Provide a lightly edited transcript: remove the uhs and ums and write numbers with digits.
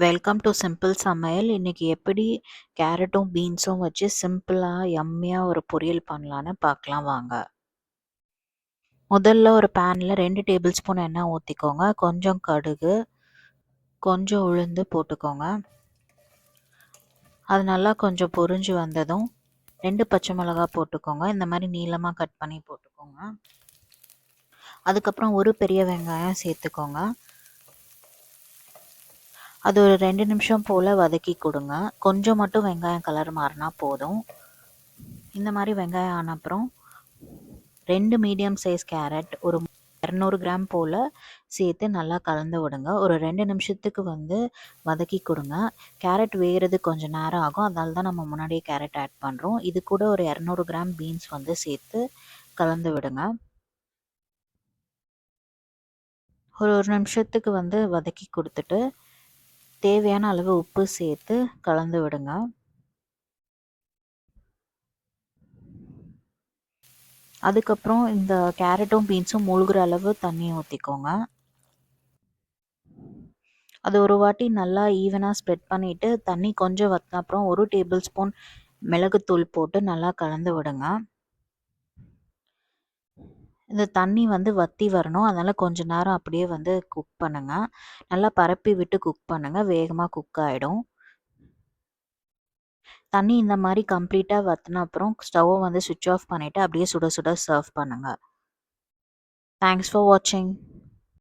Welcome to simple சமையல். இன்னைக்கு எப்படி கேரட்டும் பீன்ஸும் வச்சு சிம்பிளாக யம்மியாக ஒரு பொரியல் பண்ணலான்னு பார்க்கலாம் வாங்க. முதல்ல ஒரு பேனில் 2 டேபிள் ஸ்பூன் எண்ணெய் ஊற்றிக்கோங்க. கொஞ்சம் கடுகு, கொஞ்சம் உளுந்து போட்டுக்கோங்க. அது நல்லா கொஞ்சம் பொரிஞ்சு வந்ததும் 2 பச்சை மிளகா போட்டுக்கோங்க. இந்த மாதிரி நீளமாக கட் பண்ணி போட்டுக்கோங்க. அதுக்கப்புறம் ஒரு பெரிய வெங்காயம் சேர்த்துக்கோங்க. அது ஒரு 2 நிமிஷம் போல் வதக்கி கொடுங்க. கொஞ்சம் மட்டும் வெங்காயம் கலர் மாறினா போதும். இந்த மாதிரி வெங்காயம் ஆன அப்புறம் 2 மீடியம் சைஸ் கேரட் ஒரு 200 கிராம் போல் சேர்த்து நல்லா கலந்து விடுங்க. ஒரு 2 நிமிஷத்துக்கு வதக்கி கொடுங்க. கேரட் வேகிறது கொஞ்சம் நேரம் ஆகும், அதனால தான் நம்ம முன்னாடியே கேரட் ஆட் பண்ணுறோம். இது கூட ஒரு 200 கிராம் பீன்ஸ் சேர்த்து கலந்து விடுங்க. ஒரு நிமிஷத்துக்கு வதக்கி கொடுத்துட்டு தேவையான அளவு உப்பு சேர்த்து கலந்து விடுங்க. அதுக்கப்புறம் இந்த கேரட்டும் பீன்ஸும் மூழ்கிற அளவு தண்ணி ஊற்றிக்கோங்க. அது ஒரு வாட்டி நல்லா ஈவனாக ஸ்ப்ரெட் பண்ணிவிட்டு தண்ணி கொஞ்சம் வற்றின அப்புறம் 1 டேபிள் ஸ்பூன் மிளகுத்தூள் போட்டு நல்லா கலந்து விடுங்க. இந்த தண்ணி வற்றி வரணும், அதனால் கொஞ்ச நேரம் அப்படியே குக் பண்ணுங்கள். நல்லா பரப்பி விட்டு குக் பண்ணுங்கள், வேகமாக குக் ஆகிடும். தண்ணி இந்த மாதிரி கம்ப்ளீட்டாக வற்றின அப்புறம் ஸ்டவ்வை சுவிட்ச் ஆஃப் பண்ணிவிட்டு அப்படியே சுட சுட சர்வ் பண்ணுங்கள். தேங்க்ஸ் ஃபார் வாட்சிங்.